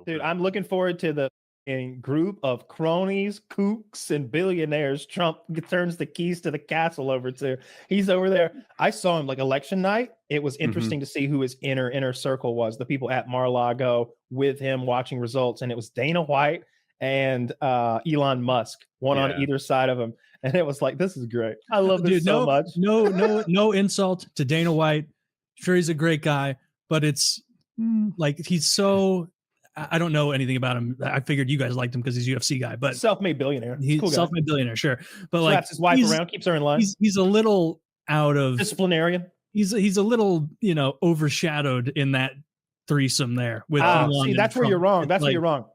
Dude, I'm looking forward to the group of cronies, kooks, and billionaires Trump turns the keys to the castle over to. He's over there. I saw him like election night. It was interesting to see who his inner circle was. The people at Mar-a-Lago with him watching results, and it was Dana White and Elon Musk, one on either side of him. And it was like, this is great. I love this so much. No insult to Dana White. Sure, he's a great guy, but it's like he's so. I don't know anything about him. I figured you guys liked him because he's a UFC guy, but self-made billionaire. He's cool self-made billionaire, sure. But like his wife around, keeps her in line. He's a little out of disciplinarian. He's a little, overshadowed in that threesome there with Elon. See, that's where you're wrong. That's where you're wrong.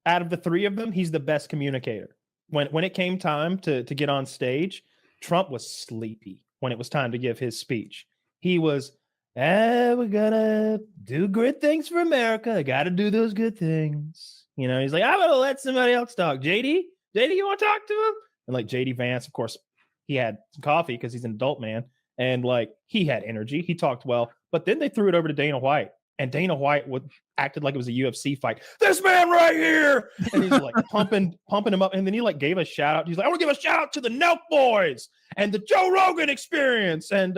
Out of the three of them, he's the best communicator. When it came time to get on stage, Trump was sleepy when it was time to give his speech. He was, we're gonna do good things for America. I gotta do those good things. He's like, I'm gonna let somebody else talk. JD, you want to talk to him? And like JD Vance, of course, he had some coffee because he's an adult man. And like he had energy. He talked well. But then they threw it over to Dana White. And Dana White acted like it was a UFC fight. This man right here. And he's like pumping him up. And then he like gave a shout out. He's like, I want to give a shout out to the Nelk Boys and the Joe Rogan Experience and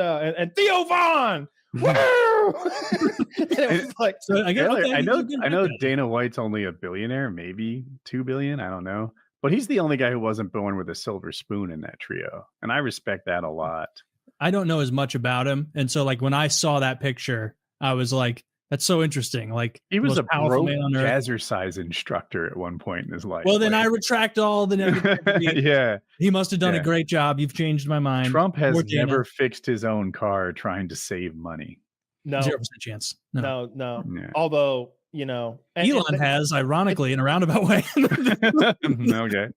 Theo Vaughn. Woo! Like, so I know Dana White's only a billionaire, maybe 2 billion. I don't know. But he's the only guy who wasn't born with a silver spoon in that trio. And I respect that a lot. I don't know as much about him. And so like when I saw that picture, I was like, that's so interesting. Like he was a broke jazzercise instructor at one point in his life. Well, then I retract all the negativity. Yeah. He must have done a great job. You've changed my mind. Trump has never fixed his own car trying to save money. No. 0% chance. No. Yeah. Although, Elon has, ironically, in a roundabout way. Okay.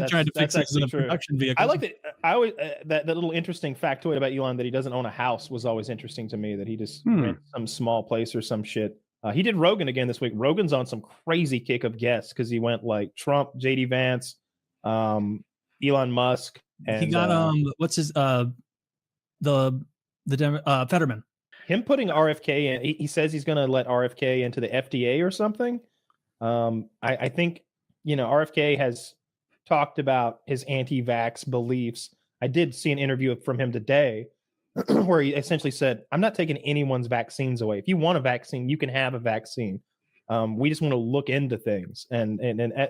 Trying to fix it in a production vehicle. I like that. I always that little interesting factoid about Elon that he doesn't own a house was always interesting to me. That he just rent some small place or some shit. He did Rogan again this week. Rogan's on some crazy kick of guests because he went like Trump, JD Vance, Elon Musk, and he got what's his Fetterman. Him putting RFK in, he says he's going to let RFK into the FDA or something. I think, RFK has talked about his anti-vax beliefs. I did see an interview from him today where he essentially said, I'm not taking anyone's vaccines away. If you want a vaccine, you can have a vaccine. We just want to look into things. And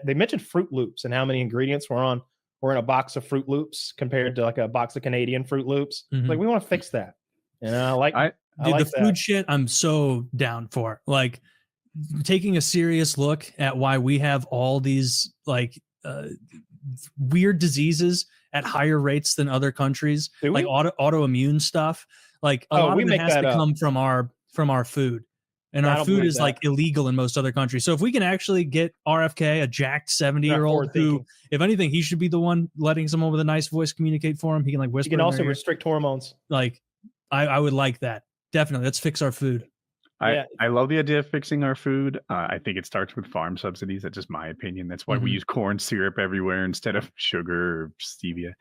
they mentioned Fruit Loops and how many ingredients were in a box of Fruit Loops compared to like a box of Canadian Fruit Loops. Mm-hmm. Like we want to fix that. The food shit, I'm so down for. Like taking a serious look at why we have all these like weird diseases at higher rates than other countries, like autoimmune stuff. Like a lot of it has to come from our food, and our food is like illegal in most other countries. So if we can actually get RFK, a jacked 70-year-old who, if anything, he should be the one letting someone with a nice voice communicate for him. He can like whisper. You can also restrict hormones. Like I would like that. Definitely. Let's fix our food. I love the idea of fixing our food. I think it starts with farm subsidies. That's just my opinion. That's why we use corn syrup everywhere instead of sugar or stevia.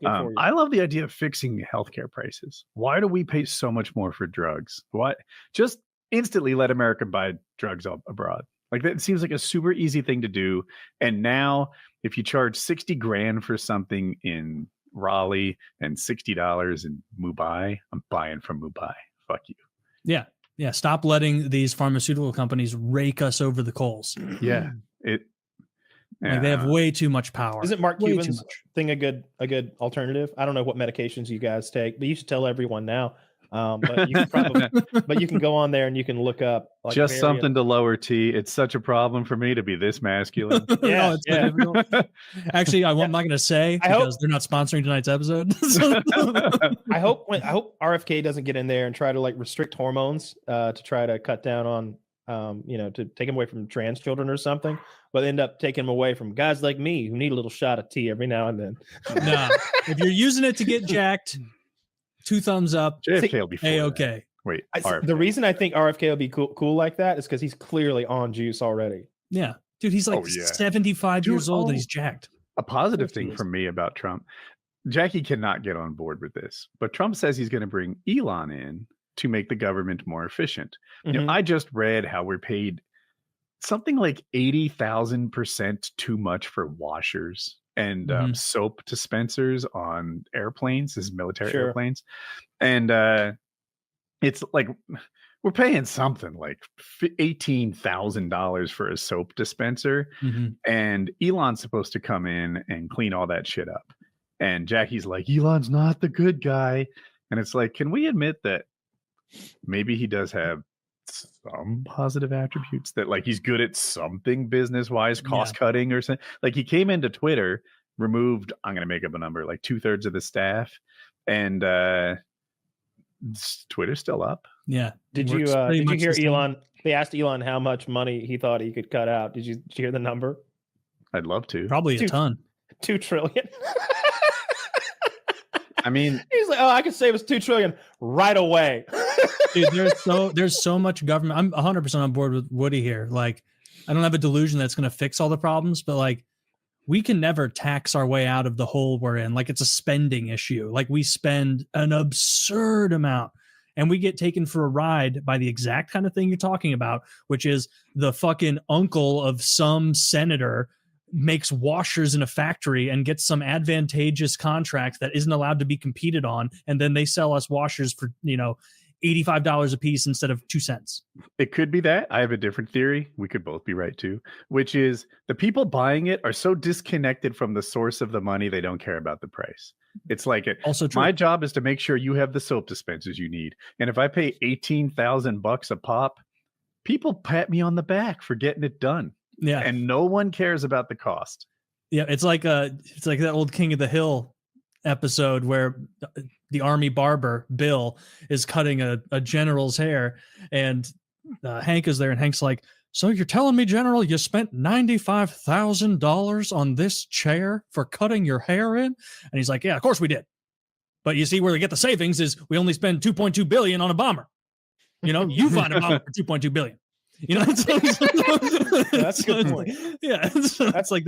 I love the idea of fixing healthcare prices. Why do we pay so much more for drugs? What? Just instantly let America buy drugs abroad. Like that seems like a super easy thing to do. And now if you charge $60,000 for something in Raleigh and $60 in Mumbai, I'm buying from Mumbai. Fuck you. Yeah. Stop letting these pharmaceutical companies rake us over the coals. Yeah. Like they have way too much power. Isn't Mark Cuban's thing a good alternative? I don't know what medications you guys take, but you should tell everyone now. But you can but you can go on there and you can look up like just something to lower T. It's such a problem for me to be this masculine. Actually, I'm not going to say because they're not sponsoring tonight's episode. I hope RFK doesn't get in there and try to like restrict hormones to try to cut down on to take him away from trans children or something, but end up taking him away from guys like me who need a little shot of tea every now and then. No, if you're using it to get jacked, 2 thumbs up. JFK will be okay. Wait, the reason I think RFK will be cool like that is because he's clearly on juice already. Yeah, dude, he's like 75 years old and he's jacked. A positive thing for me about Trump, Jackie cannot get on board with this, but Trump says he's going to bring Elon in to make the government more efficient. You know, I just read how we're paid something like 80,000% too much for washers and soap dispensers on airplanes, as military airplanes. And it's like we're paying something like $18,000 for a soap dispenser. And Elon's supposed to come in and clean all that shit up. And Jackie's like, Elon's not the good guy. And it's like, can we admit that maybe he does have some positive attributes, that like he's good at something business wise, cost cutting or something? Like he came into Twitter, removed, I'm going to make up a number, like 2/3 of the staff, and Twitter's still up. Yeah. Did you hear Elon? They asked Elon how much money he thought he could cut out. Did you hear the number? I'd love to. Probably a ton. 2 trillion. I mean, he's like, oh, I could save us 2 trillion right away. Dude, there's so much government. I'm 100% on board with Woody here. Like, I don't have a delusion that's going to fix all the problems, but like, we can never tax our way out of the hole we're in. Like, it's a spending issue. Like, we spend an absurd amount and we get taken for a ride by the exact kind of thing you're talking about, which is the fucking uncle of some senator makes washers in a factory and gets some advantageous contract that isn't allowed to be competed on. And then they sell us washers for, $85 a piece instead of 2 cents. It could be that. I have a different theory. We could both be right too, which is the people buying it are so disconnected from the source of the money, they don't care about the price. It's like also true. My job is to make sure you have the soap dispensers you need. And if I pay $18,000 a pop, people pat me on the back for getting it done. Yeah. And no one cares about the cost. Yeah, it's like that old King of the Hill episode where the army barber Bill is cutting a general's hair, and Hank is there, and Hank's like, so you're telling me, General, you spent $95,000 on this chair for cutting your hair in? And he's like, yeah, of course we did. But you see, where they get the savings is we only spend $2.2 billion on a bomber. You find a bomber for $2.2 billion. That's a good point. Yeah, that's like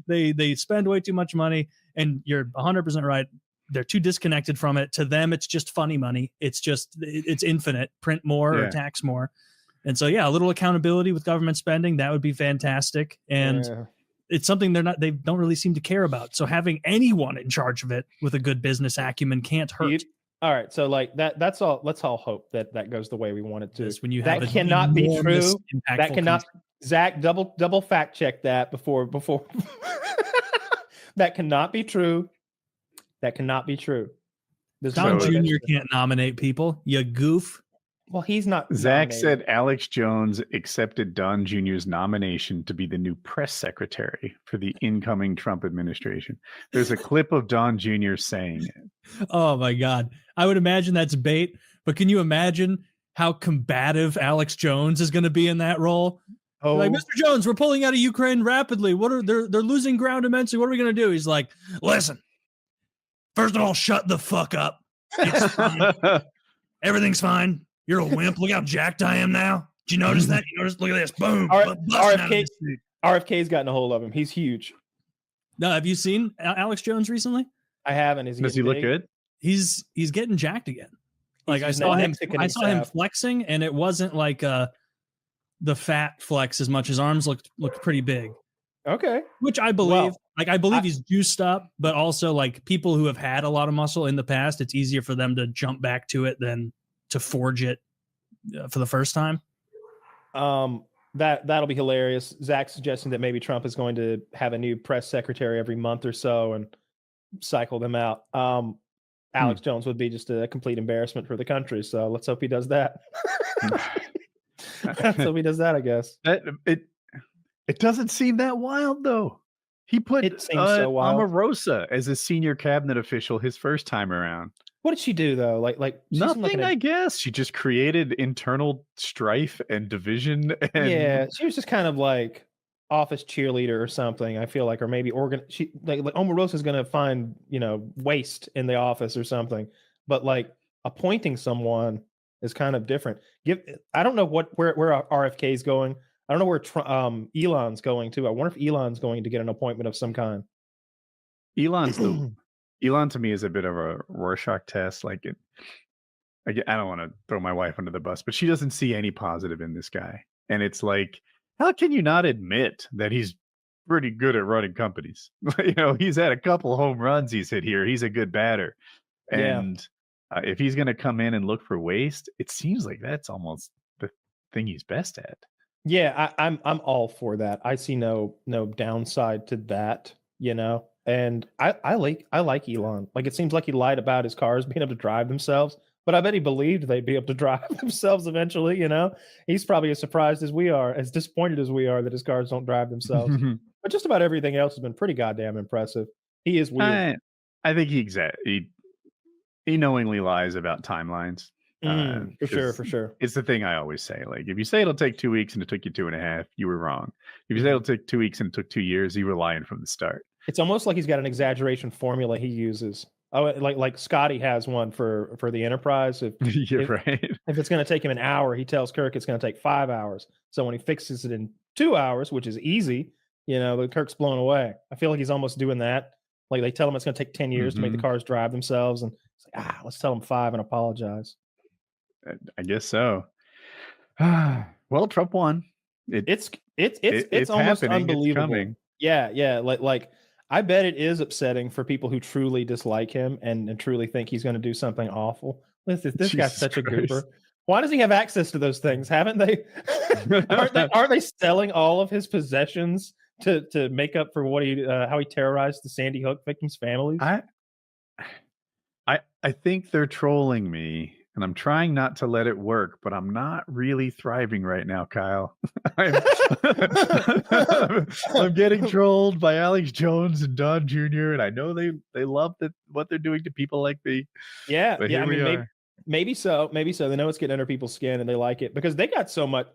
they spend way too much money, and you're 100% right. They're too disconnected from it. To them, it's just funny money. It's infinite. Print more or tax more. And so, yeah, a little accountability with government spending, that would be fantastic. And it's something they don't really seem to care about. So having anyone in charge of it with a good business acumen can't hurt. All right, so like that's all. Let's all hope that goes the way we want it to. When you have that cannot be true. That cannot. Zach, double fact check that before. That cannot be true. That cannot be true. Don Jr. can't nominate people. You goof. Well, he's not. Zach said Alex Jones accepted Don Jr.'s nomination to be the new press secretary for the incoming Trump administration. There's a clip of Don Jr. saying it. Oh my God. I would imagine that's bait, but can you imagine how combative Alex Jones is going to be in that role? Oh, like, Mr. Jones, we're pulling out of Ukraine rapidly. They're losing ground immensely. What are we going to do? He's like, listen, first of all, shut the fuck up. It's fine. Everything's fine. You're a wimp. Look how jacked I am now. Did you notice that? Look at this. Boom. RFK's gotten a hold of him. He's huge. No, have you seen Alex Jones recently? I haven't. Does he look good? He's getting jacked again. Like I saw him flexing, and it wasn't like the fat flex as much. His arms looked pretty big. Okay. Which I believe. I believe he's juiced up, but also like people who have had a lot of muscle in the past, it's easier for them to jump back to it than to forge it for the first time. That'll be hilarious. Zach's suggesting that maybe Trump is going to have a new press secretary every month or so and cycle them out. Alex Jones would be just a complete embarrassment for the country. So let's hope he does that. Let's hope he does that, I guess. It doesn't seem that wild though. He put Omarosa as a senior cabinet official his first time around. What did she do though? Like nothing, I guess. She just created internal strife and division. And she was just kind of like office cheerleader or something. I feel like, or maybe she like Omarosa's going to find waste in the office or something. But like appointing someone is kind of different. I don't know where RFK is going. I don't know where Elon's going to. I wonder if Elon's going to get an appointment of some kind. Elon to me is a bit of a Rorschach test. Like I don't want to throw my wife under the bus, but she doesn't see any positive in this guy. And it's like how can you not admit that he's pretty good at running companies? He's had a couple home runs he's hit here. He's a good batter. And if he's going to come in and look for waste, it seems like that's almost the thing he's best at. Yeah, I'm all for that. I see no downside to that, And I like Elon. Like, it seems like he lied about his cars being able to drive themselves, but I bet he believed they'd be able to drive themselves eventually. He's probably as surprised as we are, as disappointed as we are that his cars don't drive themselves. But just about everything else has been pretty goddamn impressive. He is weird. I think he knowingly lies about timelines. For sure. It's the thing I always say. Like, if you say it'll take 2 weeks and it took you 2.5, you were wrong. If you say it'll take 2 weeks and it took 2 years, you were lying from the start. It's almost like he's got an exaggeration formula he uses. Oh, like Scotty has one for the Enterprise. You're right. If it's going to take him an hour, he tells Kirk it's going to take 5 hours. So when he fixes it in 2 hours, which is easy, Kirk's blown away. I feel like he's almost doing that. Like, they tell him it's going to take 10 years to make the cars drive themselves, and it's like, let's tell him 5 and apologize. I guess so. Well, Trump won. It's almost unbelievable. Yeah. Like I bet it is upsetting for people who truly dislike him and truly think he's going to do something awful. This guy's such a goober. Why does he have access to those things? Haven't they? Aren't they selling all of his possessions to make up for what how he terrorized the Sandy Hook victims' families? I think they're trolling me, and I'm trying not to let it work, but I'm not really thriving right now, Kyle. I'm getting trolled by Alex Jones and Don Jr., and I know they love what they're doing to people like me. Yeah. I mean, maybe so. They know it's getting under people's skin, and they like it because they got so much.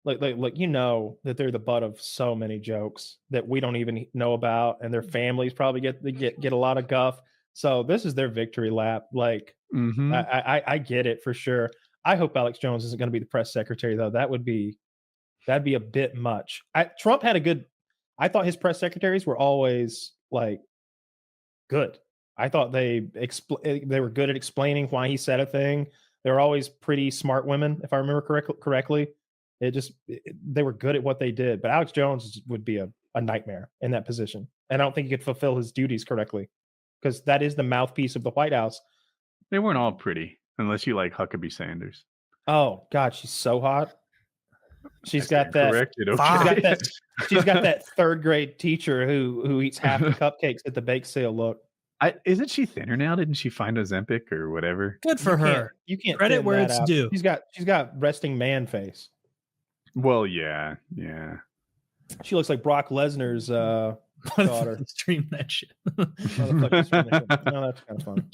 Like that they're the butt of so many jokes that we don't even know about, and their families probably get a lot of guff. So this is their victory lap. Like, I get it for sure. I hope Alex Jones isn't going to be the press secretary, though. That'd be a bit much. Trump had I thought his press secretaries were always like good. I thought they were good at explaining why he said a thing. They were always pretty smart women, if I remember correctly. They were good at what they did. But Alex Jones would be a nightmare in that position, and I don't think he could fulfill his duties correctly, because that is the mouthpiece of the White House. They weren't all pretty, unless you like Huckabee Sanders. Oh God, she's so hot. She's got that. Okay. She's got that third grade teacher who eats half the cupcakes at the bake sale. Look, isn't she thinner now? Didn't she find Ozempic or whatever? Good for her. You can't credit where it's due. She's got resting man face. Well, yeah. She looks like Brock Lesnar's daughter. Stream that shit. No, that's kind of fun.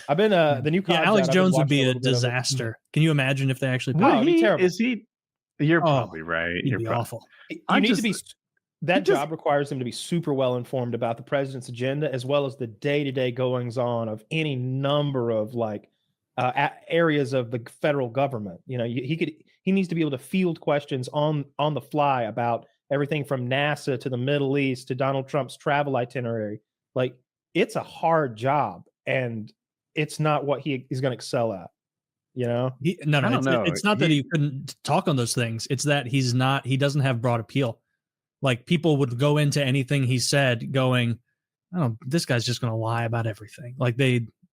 I've been the new. Yeah, Alex Jones would be a disaster. Can you imagine if they actually? It'd be terrible. Is he? You're probably right. You're probably awful. That job requires him to be super well informed about the president's agenda, as well as the day-to-day goings on of any number of areas of the federal government. He needs to be able to field questions on the fly about everything from NASA to the Middle East to Donald Trump's travel itinerary. Like, it's a hard job, and it's not what he is going to excel at. It's not that he couldn't talk on those things. It's that he doesn't have broad appeal. Like, people would go into anything he said going, oh, this guy's just going to lie about everything. Like,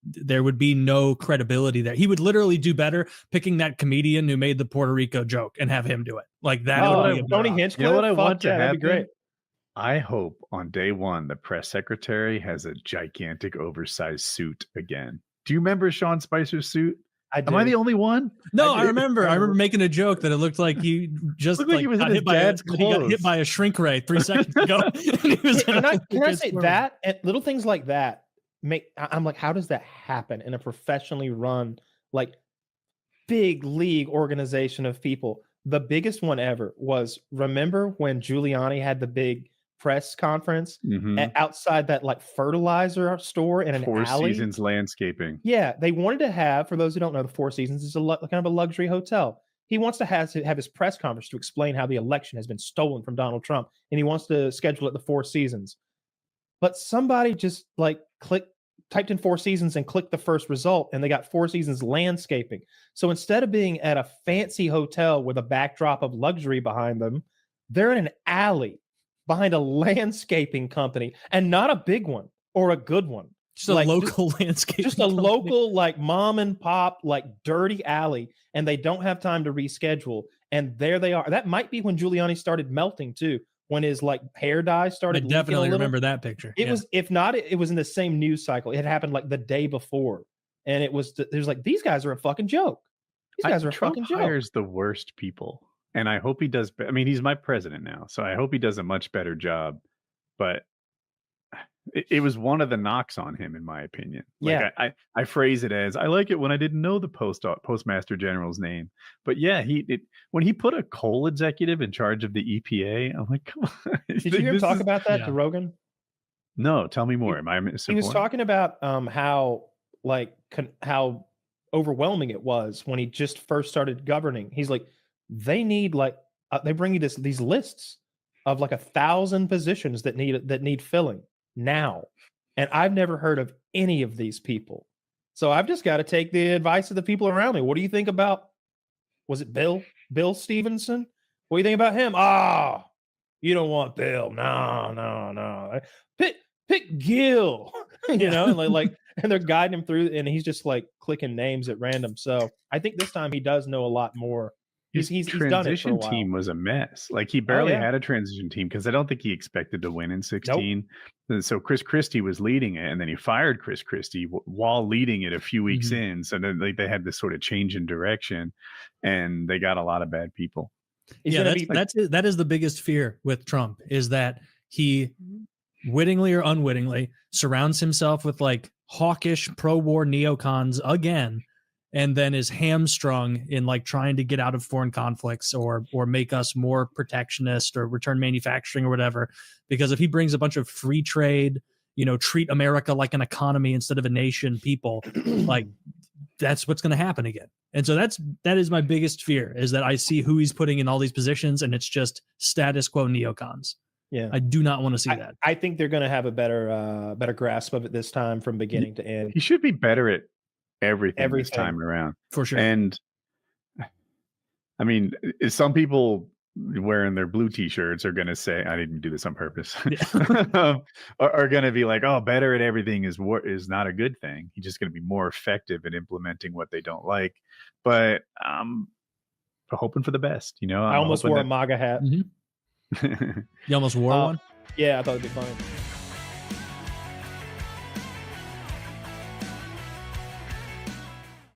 there would be no credibility there. He would literally do better picking that comedian who made the Puerto Rico joke and have him do it. Like, that would be Tony Hinchcliffe. You know what I want to happen? That'd be great. I hope on day one the press secretary has a gigantic oversized suit again. Do you remember Sean Spicer's suit? Am I the only one? No, I remember making a joke that it looked like he just he was got hit by a shrink ray 3 seconds ago. Can I say that? And little things like that I'm like, how does that happen in a professionally run, like, big league organization of people? The biggest one ever was, remember when Giuliani had the big press conference outside that fertilizer store in an Four alley? Seasons Landscaping. Yeah, they wanted to have, for those who don't know, the Four Seasons is kind of a luxury hotel. He wants to have his press conference to explain how the election has been stolen from Donald Trump, and he wants to schedule it the Four Seasons. But somebody just typed in Four Seasons and clicked the first result, and they got Four Seasons Landscaping. So instead of being at a fancy hotel with a backdrop of luxury behind them, They're in an alley behind a landscaping company, and not a big one or a good one. Just a local landscape. Just a local, like mom and pop, like dirty alley, and they don't have time to reschedule. And there they are. That might be when Giuliani started melting too, when his like hair dye started. I definitely remember that picture. It was, if not, it was in the same news cycle. It had happened like the day before, and it was like, these guys are a fucking joke. These guys are a fucking joke. Trump hires the worst people, and I hope he does. I mean, he's my president now, so I hope he does a much better job. But it was one of the knocks on him, in my opinion. Like, yeah, I phrase it as, I like it when I didn't know the postmaster general's name. But yeah, when he put a coal executive in charge of the EPA, I'm like, come on. Did you hear him talk about that to Rogan? No, tell me more. He was talking about how overwhelming it was when he just first started governing. He's like, they need they bring you these lists of like 1,000 positions that need filling now, and I've never heard of any of these people, so I've just got to take the advice of the people around me. What do you think about, was it Bill Stevenson? What do you think about him? You don't want Bill. No. Pick Gil. You know, and they're guiding him through, and he's just like clicking names at random. So I think this time he does know a lot more. He's done it for a while. Team was a mess. Like, he barely had a transition team because I don't think he expected to win in 16. Nope. So Chris Christie was leading it, and then he fired Chris Christie while leading it a few weeks in. So then they had this sort of change in direction, and they got a lot of bad people. That is the biggest fear with Trump, is that he wittingly or unwittingly surrounds himself with like hawkish pro-war neocons again, and then is hamstrung in like trying to get out of foreign conflicts or make us more protectionist or return manufacturing or whatever. Because if he brings a bunch of free trade, treat America like an economy instead of a nation, people, like, that's what's going to happen again. And so that is my biggest fear, is that I see who he's putting in all these positions, and it's just status quo neocons. Yeah, I do not want to see that. I think they're going to have a better grasp of it this time, from beginning to end. He should be better at everything this time around, for sure. And I mean, some people wearing their blue t-shirts are going to say, I didn't do this on purpose, are going to be like, oh, better at everything is not a good thing. He's just going to be more effective at implementing what they don't like. But I'm hoping for the best. I almost wore a MAGA hat. You almost wore one? Yeah, I thought it'd be fun.